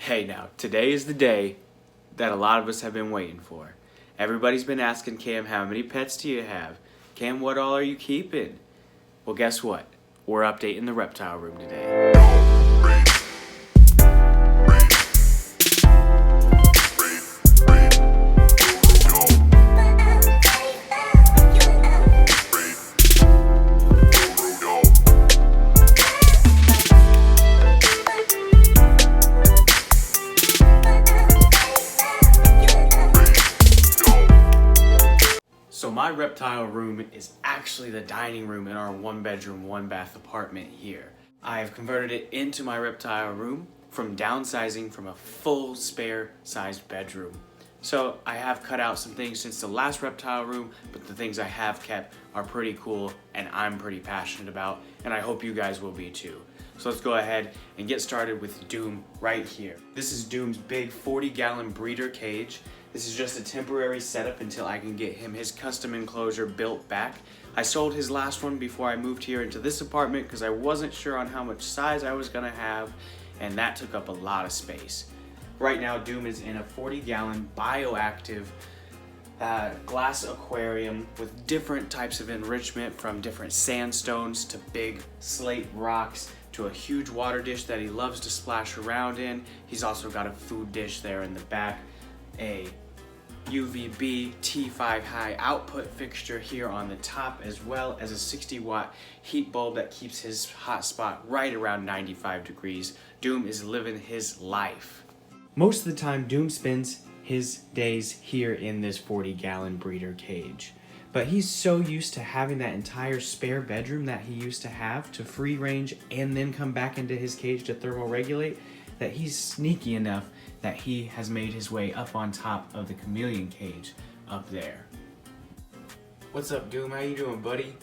Hey now, today is the day that a lot of us have been waiting for. Everybody's been asking Cam, how many pets do you have? Cam, what all are you keeping? Well, guess what? We're updating the reptile room today. So my reptile room is actually the dining room in our 1-bedroom, 1-bath apartment here. I have converted it into my reptile room from downsizing from a full spare sized bedroom. So I have cut out some things since the last reptile room, but the things I have kept are pretty cool and I'm pretty passionate about, and I hope you guys will be too. So let's go ahead and get started with Doom right here. This is Doom's big 40-gallon breeder cage. This is just a temporary setup until I can get him his custom enclosure built back. I sold his last one before I moved here into this apartment because I wasn't sure on how much size I was gonna have, and that took up a lot of space. Right now, Doom is in a 40-gallon BioActive glass aquarium with different types of enrichment, from different sandstones to big slate rocks to a huge water dish that he loves to splash around in. He's also got a food dish there in the back, a UVB T5 high output fixture here on the top, as well as a 60-watt heat bulb that keeps his hot spot right around 95 degrees. Doom is living his life. Most of the time, Doom spends his days here in this 40-gallon breeder cage. But he's so used to having that entire spare bedroom that he used to have to free range and then come back into his cage to thermoregulate that he's sneaky enough that he has made his way up on top of the Chameleon cage up there. What's up, Doom? How you doing, buddy?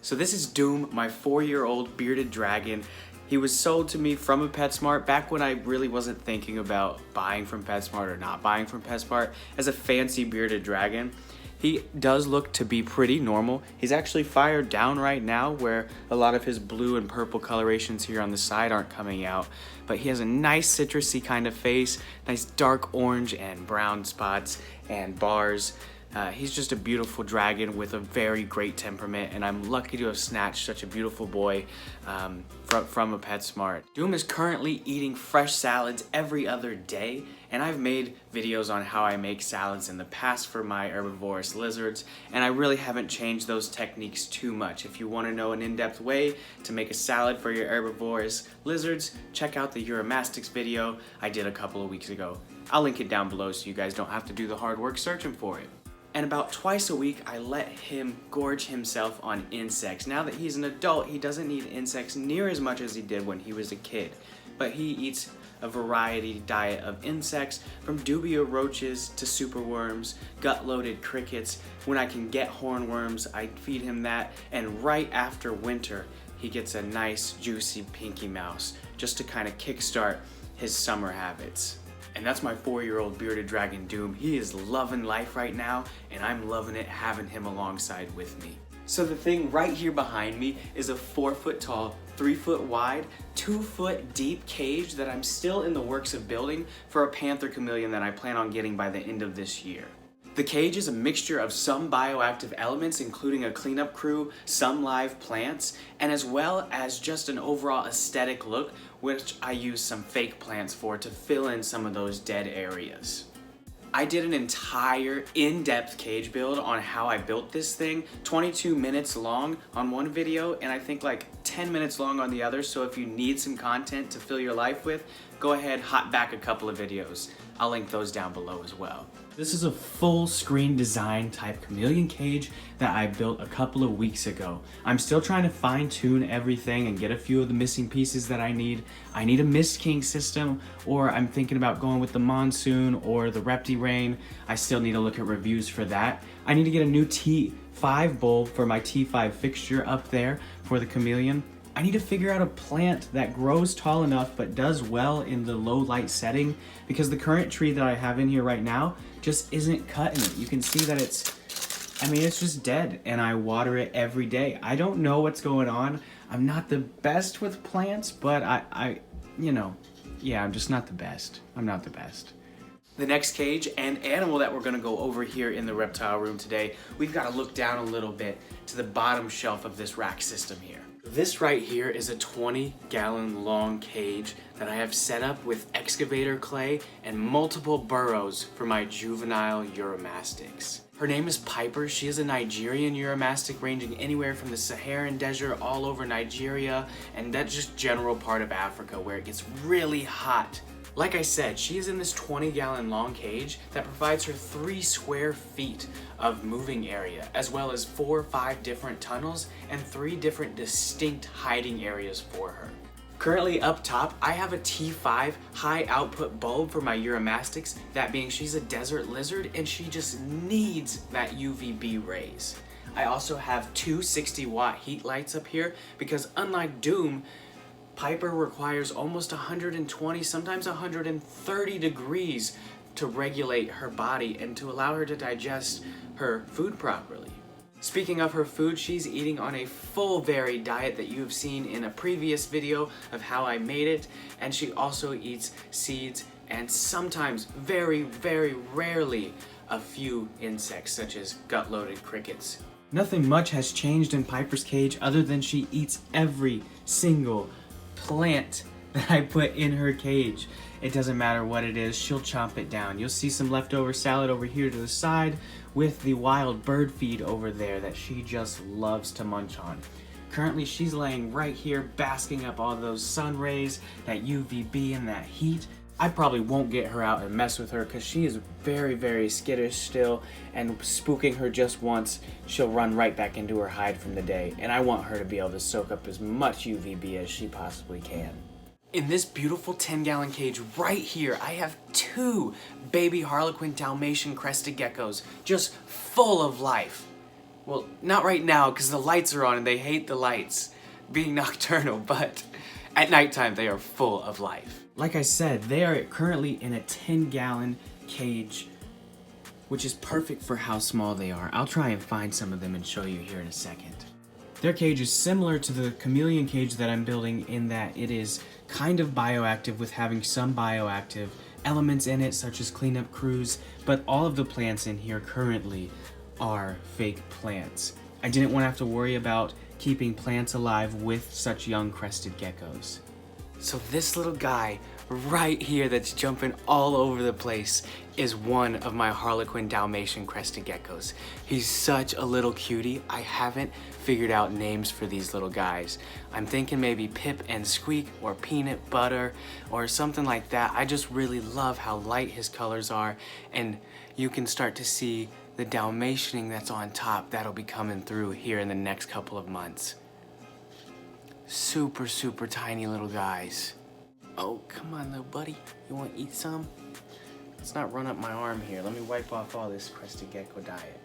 So this is Doom, my 4-year-old bearded dragon. He was sold to me from a PetSmart back when I really wasn't thinking about buying from PetSmart or not buying from PetSmart, as a fancy bearded dragon. He does look to be pretty normal. He's actually fired down right now, where a lot of his blue and purple colorations here on the side aren't coming out. But he has a nice citrusy kind of face, nice dark orange and brown spots and bars. He's just a beautiful dragon with a very great temperament, and I'm lucky to have snatched such a beautiful boy from a PetSmart. Doom is currently eating fresh salads every other day, and I've made videos on how I make salads in the past for my herbivorous lizards, and I really haven't changed those techniques too much. If you want to know an in-depth way to make a salad for your herbivorous lizards, check out the Uromastyx video I did a couple of weeks ago. I'll link it down below so you guys don't have to do the hard work searching for it. And about twice a week, I let him gorge himself on insects. Now that he's an adult, he doesn't need insects near as much as he did when he was a kid. But he eats a variety diet of insects, from dubia roaches to superworms, gut-loaded crickets. When I can get hornworms, I feed him that. And right after winter, he gets a nice, juicy pinky mouse, just to kind of kickstart his summer habits. And that's my 4-year-old bearded dragon, Doom. He is loving life right now, and I'm loving it having him alongside with me. So the thing right here behind me is a 4-foot tall, 3-foot wide, 2-foot deep cage that I'm still in the works of building for a panther chameleon that I plan on getting by the end of this year. The cage is a mixture of some bioactive elements, including a cleanup crew, some live plants, and as well as just an overall aesthetic look, which I use some fake plants for to fill in some of those dead areas. I did an entire in-depth cage build on how I built this thing, 22 minutes long on one video, and I think like 10 minutes long on the other, so if you need some content to fill your life with, go ahead, hop back a couple of videos. I'll link those down below as well. This is a full screen design type chameleon cage that I built a couple of weeks ago. I'm still trying to fine tune everything and get a few of the missing pieces that I need. I need a Mist King system, or I'm thinking about going with the Monsoon or the Reptile. I still need to look at reviews for that. I need to get a new T5 bowl for my T5 fixture up there for the chameleon. I need to figure out a plant that grows tall enough but does well in the low light setting, because the current tree that I have in here right now just isn't cutting it. You can see that it's just dead, and I water it every day. I don't know what's going on. I'm not the best with plants, but I yeah, I'm just not the best. I'm not the best. The next cage and animal that we're gonna go over here in the reptile room today, we've gotta look down a little bit to the bottom shelf of this rack system here. This right here is a 20-gallon long cage that I have set up with excavator clay and multiple burrows for my juvenile Uromastyx. Her name is Piper. She is a Nigerian Uromastic ranging anywhere from the Saharan desert all over Nigeria and that's just general part of Africa where it gets really hot. Like I said, she is in this 20-gallon long cage that provides her 3 square feet of moving area, as well as 4 or 5 different tunnels and 3 different distinct hiding areas for her. Currently up top, I have a T5 high output bulb for my Uromastyx, that being she's a desert lizard and she just needs that UVB rays. I also have 2 60-watt heat lights up here because unlike Doom, Piper requires almost 120, sometimes 130 degrees to regulate her body and to allow her to digest her food properly. Speaking of her food, she's eating on a full varied diet that you've seen in a previous video of how I made it, and she also eats seeds and sometimes, very, very rarely, a few insects such as gut-loaded crickets. Nothing much has changed in Piper's cage other than she eats every single plant that I put in her cage. It doesn't matter what it is, she'll chomp it down. You'll see some leftover salad over here to the side with the wild bird feed over there that she just loves to munch on. Currently she's laying right here basking up all those sun rays, that UVB and that heat. I probably won't get her out and mess with her because she is very, very skittish still, and spooking her just once, she'll run right back into her hide from the day, and I want her to be able to soak up as much UVB as she possibly can. In this beautiful 10-gallon cage right here, I have 2 baby Harlequin Dalmatian crested geckos just full of life. Well, not right now because the lights are on and they hate the lights, being nocturnal, but at nighttime they are full of life. Like I said, they are currently in a 10-gallon cage, which is perfect for how small they are. I'll try and find some of them and show you here in a second. Their cage is similar to the Chameleon cage that I'm building in that it is kind of bioactive with having some bioactive elements in it such as cleanup crews, but all of the plants in here currently are fake plants. I didn't want to have to worry about keeping plants alive with such young crested geckos. So this little guy right here that's jumping all over the place is one of my Harlequin Dalmatian crested geckos. He's such a little cutie. I haven't figured out names for these little guys. I'm thinking maybe Pip and Squeak or Peanut Butter or something like that. I just really love how light his colors are, and you can start to see the Dalmatianing that's on top that'll be coming through here in the next couple of months. Super, super tiny little guys. Oh, come on, little buddy. You want to eat some? Let's not run up my arm here. Let me wipe off all this crested gecko diet.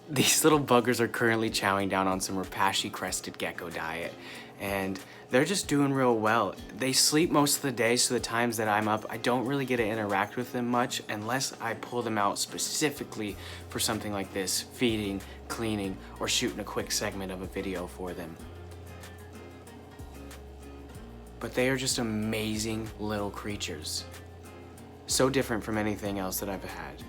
These little buggers are currently chowing down on some Repashy crested gecko diet, and they're just doing real well. They sleep most of the day, so the times that I'm up, I don't really get to interact with them much unless I pull them out specifically for something like this, feeding, cleaning, or shooting a quick segment of a video for them. But they are just amazing little creatures. So different from anything else that I've had.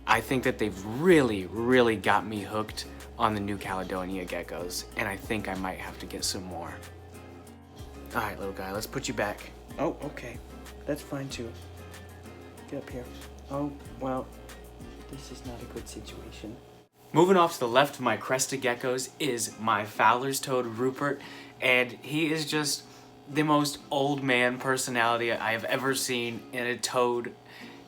I think that they've really, really got me hooked on the New Caledonia geckos, and I think I might have to get some more. All right, little guy, let's put you back. Oh, okay. That's fine too. Get up here. Oh, well, this is not a good situation. Moving off to the left of my crested geckos is my Fowlers toad, Rupert, and he is just the most old man personality I have ever seen in a toad.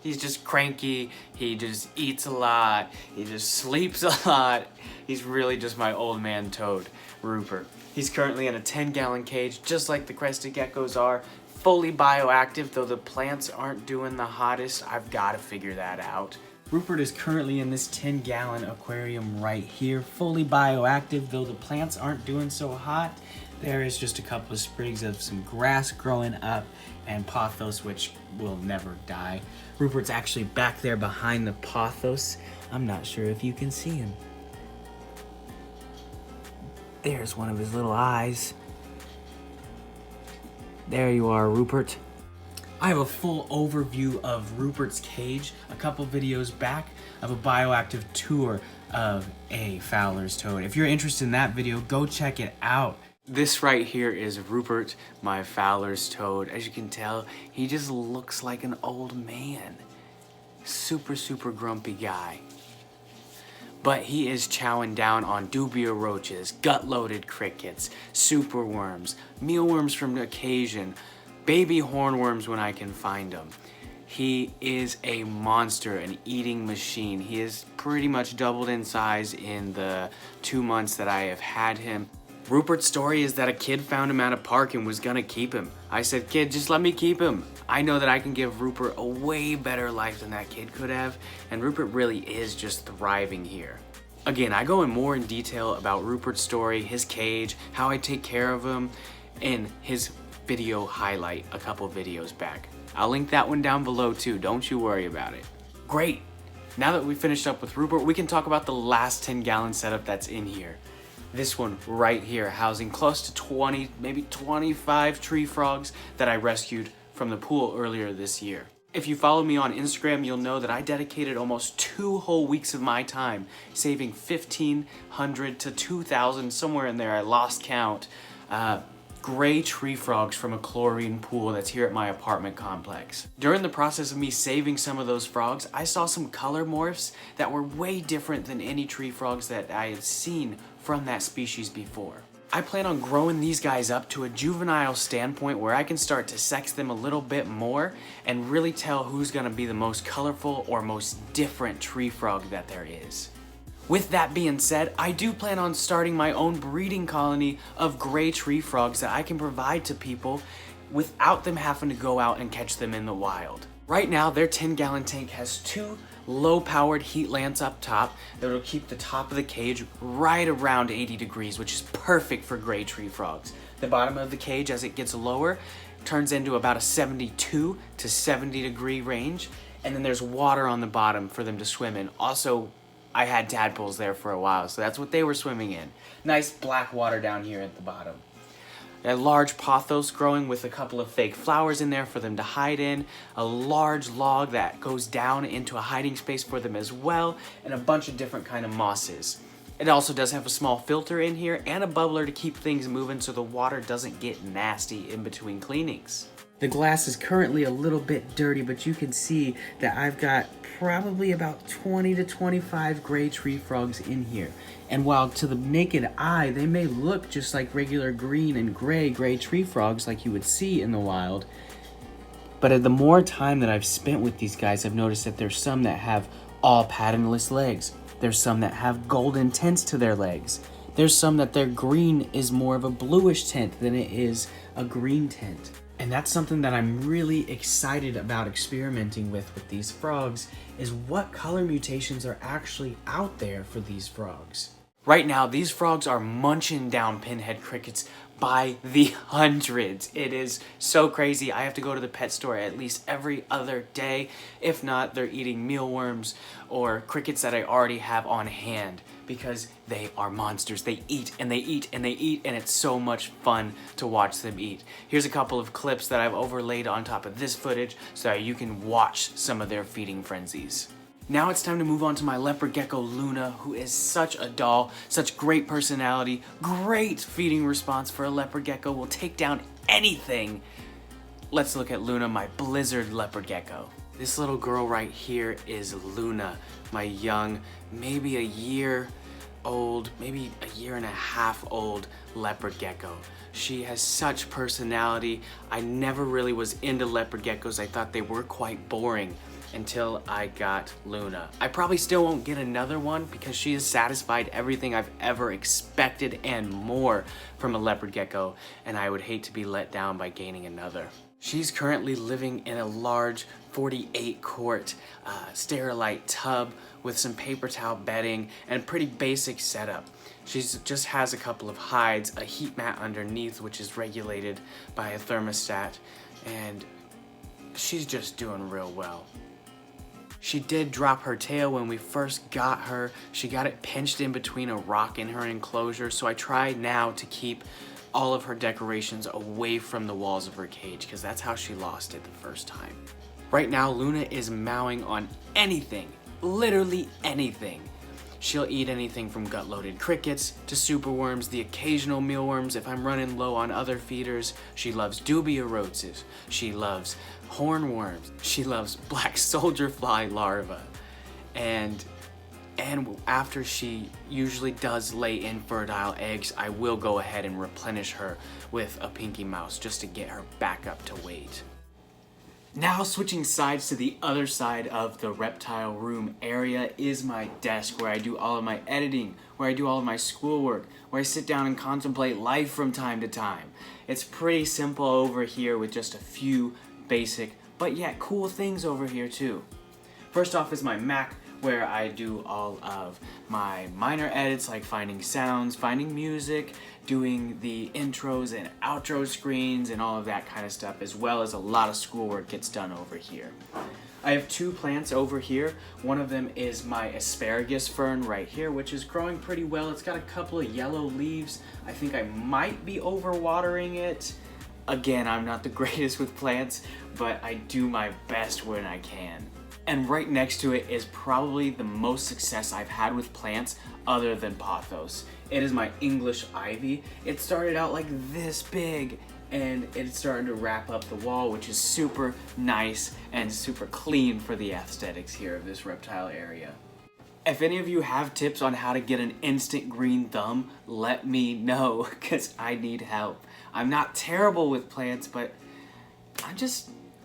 He's just cranky, he just eats a lot, he just sleeps a lot. He's really just my old man toad, Rupert. He's currently in a 10-gallon cage, just like the crested geckos are, fully bioactive, though the plants aren't doing the hottest. I've got to figure that out. Rupert is currently in this 10-gallon aquarium right here, fully bioactive, though the plants aren't doing so hot. There is just a couple of sprigs of some grass growing up and pothos, which will never die. Rupert's actually back there behind the pothos. I'm not sure if you can see him. There's one of his little eyes. There you are, Rupert. I have a full overview of Rupert's cage a couple videos back of a BioActive tour of a Fowler's toad. If you're interested in that video, go check it out. This right here is Rupert, my Fowler's toad. As you can tell, he just looks like an old man. Super grumpy guy. But he is chowing down on dubia roaches, gut-loaded crickets, superworms, mealworms from occasion, baby hornworms when I can find them. He is a monster, an eating machine. He has pretty much doubled in size in the 2 months that I have had him. Rupert's story is that a kid found him at a park and was gonna keep him. I said, kid, just let me keep him. I know that I can give Rupert a way better life than that kid could have, and Rupert really is just thriving here. Again, I go in more in detail about Rupert's story, his cage, how I take care of him, in his video highlight a couple videos back. I'll link that one down below too, don't you worry about it. Great, now that we finished up with Rupert, we can talk about the last 10-gallon setup that's in here. This one right here, housing close to 20, maybe 25 tree frogs that I rescued from the pool earlier this year. If you follow me on Instagram, you'll know that I dedicated almost 2 whole weeks of my time saving 1,500 to 2,000, somewhere in there, I lost count, gray tree frogs from a chlorine pool that's here at my apartment complex. During the process of me saving some of those frogs, I saw some color morphs that were way different than any tree frogs that I had seen from that species before. I plan on growing these guys up to a juvenile standpoint where I can start to sex them a little bit more and really tell who's gonna be the most colorful or most different tree frog that there is. With that being said, I do plan on starting my own breeding colony of gray tree frogs that I can provide to people without them having to go out and catch them in the wild. Right now, their 10-gallon tank has 2 low-powered heat lamps up top that will keep the top of the cage right around 80 degrees, which is perfect for gray tree frogs. The bottom of the cage, as it gets lower, turns into about a 72 to 70 degree range, and then there's water on the bottom for them to swim in. Also, I had tadpoles there for a while, so that's what they were swimming in. Nice black water down here at the bottom. A large pothos growing with a couple of fake flowers in there for them to hide in, a large log that goes down into a hiding space for them as well, and a bunch of different kind of mosses. It also does have a small filter in here and a bubbler to keep things moving so the water doesn't get nasty in between cleanings. The glass is currently a little bit dirty, but you can see that I've got probably about 20 to 25 gray tree frogs in here. And while to the naked eye, they may look just like regular green and gray tree frogs like you would see in the wild, but the more time that I've spent with these guys, I've noticed that there's some that have all patternless legs. There's some that have golden tints to their legs. There's some that their green is more of a bluish tint than it is a green tint. And that's something that I'm really excited about experimenting with these frogs, is what color mutations are actually out there for these frogs. Right now, these frogs are munching down pinhead crickets by the hundreds. It is so crazy. I have to go to the pet store at least every other day. If not, they're eating mealworms or crickets that I already have on hand because they are monsters. They eat and they eat and they eat, and it's so much fun to watch them eat. Here's a couple of clips that I've overlaid on top of this footage so that you can watch some of their feeding frenzies. Now it's time to move on to my leopard gecko Luna, who is such a doll, such great personality, great feeding response for a leopard gecko, will take down anything. Let's look at Luna, my blizzard leopard gecko. This little girl right here is Luna, my young, maybe a year old, maybe a year and a half old leopard gecko. She has such personality. I never really was into leopard geckos. I thought they were quite boring until I got Luna. I probably still won't get another one because she has satisfied everything I've ever expected and more from a leopard gecko, and I would hate to be let down by gaining another. She's currently living in a large 48-quart sterilite tub with some paper towel bedding and a pretty basic setup. She just has a couple of hides, a heat mat underneath which is regulated by a thermostat, and she's just doing real well. She did drop her tail when we first got her. She got it pinched in between a rock in her enclosure, so I try now to keep all of her decorations away from the walls of her cage because that's how she lost it the first time. Right now, Luna is mowing on anything, literally anything. She'll eat anything from gut-loaded crickets to superworms, the occasional mealworms if I'm running low on other feeders. She loves dubia roaches. She loves hornworms. She loves black soldier fly larvae. And after she usually does lay infertile eggs, I will go ahead and replenish her with a pinky mouse just to get her back up to weight. Now switching sides to the other side of the reptile room area is my desk where I do all of my editing, where I do all of my schoolwork, where I sit down and contemplate life from time to time. It's pretty simple over here with just a few basic but yet cool things over here too. First off is my Mac, where I do all of my minor edits like finding sounds, finding music, doing the intros and outro screens and all of that kind of stuff, as well as a lot of schoolwork gets done over here. I have two plants over here. One of them is my asparagus fern right here, which is growing pretty well. It's got a couple of yellow leaves. I think I might be overwatering it. Again, I'm not the greatest with plants, but I do my best when I can. And right next to it is probably the most success I've had with plants other than pothos. It is my English ivy. It started out like this big and it's starting to wrap up the wall, which is super nice and super clean for the aesthetics here of this reptile area. If any of you have tips on how to get an instant green thumb, let me know because I need help. I'm not terrible with plants, but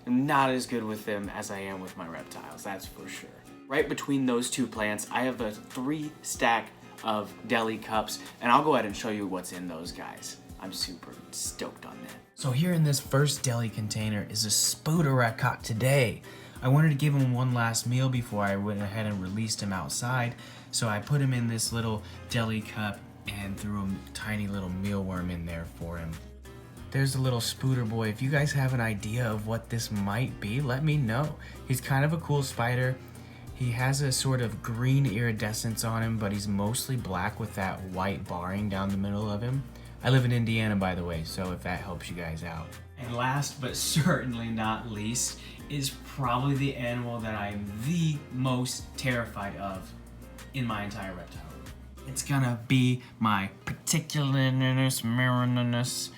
I'm not as good with them as I am with my reptiles, that's for sure. Right between those two plants, I have a 3 stack of deli cups, and I'll go ahead and show you what's in those guys. I'm super stoked on that. So here in this first deli container is a spooter I caught today. I wanted to give him one last meal before I went ahead and released him outside, so I put him in this little deli cup and threw a tiny little mealworm in there for him. There's a little spooter boy. If you guys have an idea of what this might be, let me know. He's kind of a cool spider. He has a sort of green iridescence on him, but he's mostly black with that white barring down the middle of him. I live in Indiana, by the way, so if that helps you guys out. And last but certainly not least is probably the animal that I'm the most terrified of in my entire reptile room. It's gonna be my Particularnus marinus.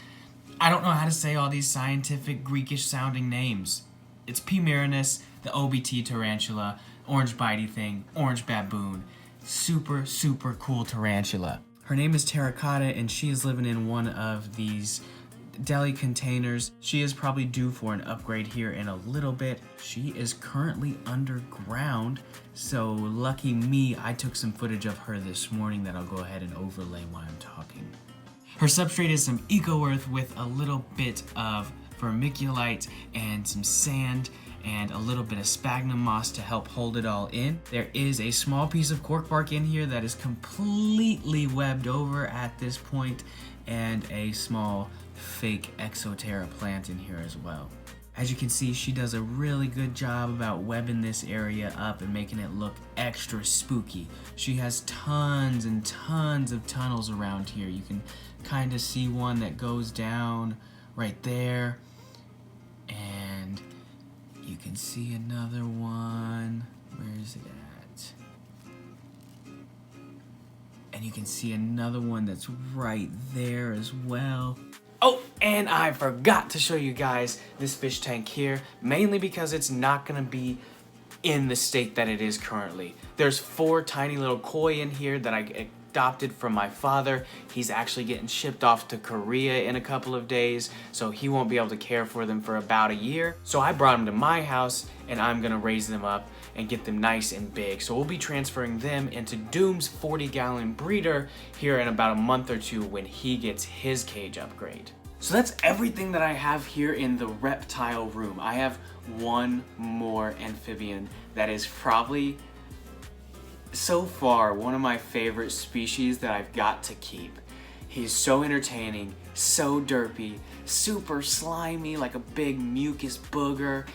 I don't know how to say all these scientific Greekish sounding names. It's P. marinus, the OBT tarantula, orange bitey thing, orange baboon. Super, super cool tarantula. Her name is Terracotta and she is living in one of these deli containers. She is probably due for an upgrade here in a little bit. She is currently underground, so lucky me, I took some footage of her this morning that I'll go ahead and overlay while I'm talking. Her substrate is some eco-earth with a little bit of vermiculite and some sand and a little bit of sphagnum moss to help hold it all in. There is a small piece of cork bark in here that is completely webbed over at this point, and a small fake Exoterra plant in here as well. As you can see, she does a really good job about webbing this area up and making it look extra spooky. She has tons and tons of tunnels around here. You can kind of see one that goes down right there, and you can see another one. Where is it at? And you can see another one that's right there as well. Oh, and I forgot to show you guys this fish tank here, mainly because it's not gonna be in the state that it is currently. There's 4 tiny little koi in here that I adopted from my father. He's actually getting shipped off to Korea in a couple of days, so he won't be able to care for them for about a year. So I brought them to my house and I'm gonna raise them up and get them nice and big. So we'll be transferring them into Doom's 40-gallon breeder here in about a month or 2 when he gets his cage upgrade. So that's everything that I have here in the reptile room. I have one more amphibian that is probably, so far, one of my favorite species that I've got to keep. He's so entertaining, so derpy, super slimy like a big mucus booger,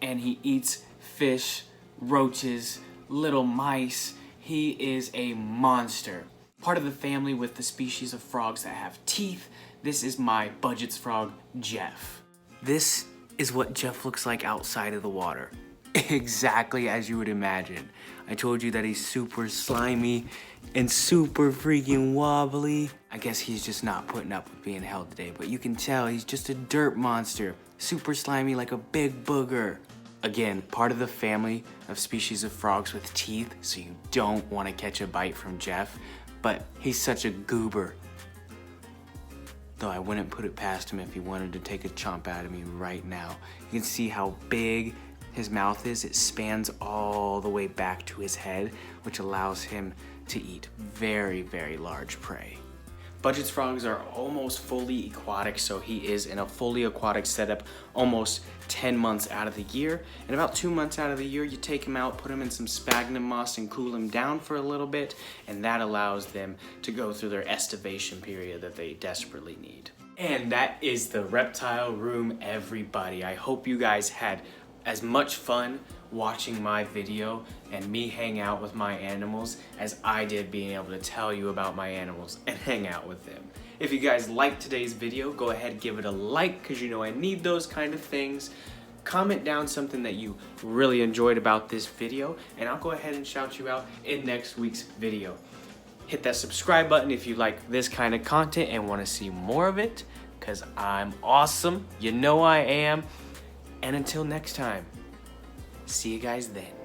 and he eats fish, roaches, little mice. He is a monster. Part of the family with the species of frogs that have teeth. This is my budget's frog, Jeff. This is what Jeff looks like outside of the water. Exactly as you would imagine. I told you that he's super slimy and super freaking wobbly. I guess he's just not putting up with being held today, but you can tell he's just a dirt monster. Super slimy like a big booger. Again, part of the family of species of frogs with teeth, so you don't want to catch a bite from Jeff, but he's such a goober. Though I wouldn't put it past him if he wanted to take a chomp out of me right now. You can see how big his mouth is. It spans all the way back to his head, which allows him to eat very, very large prey. Budget's frogs are almost fully aquatic, so he is in a fully aquatic setup almost 10 months out of the year. And about 2 months out of the year, you take him out, put him in some sphagnum moss and cool him down for a little bit, and that allows them to go through their estivation period that they desperately need. And that is the reptile room, everybody. I hope you guys had as much fun watching my video and me hang out with my animals as I did being able to tell you about my animals and hang out with them. If you guys liked today's video, go ahead and give it a like, because you know I need those kind of things. Comment down something that you really enjoyed about this video, and I'll go ahead and shout you out in next week's video. Hit that subscribe button if you like this kind of content and want to see more of it, because I'm awesome. You know I am. And until next time, see you guys then.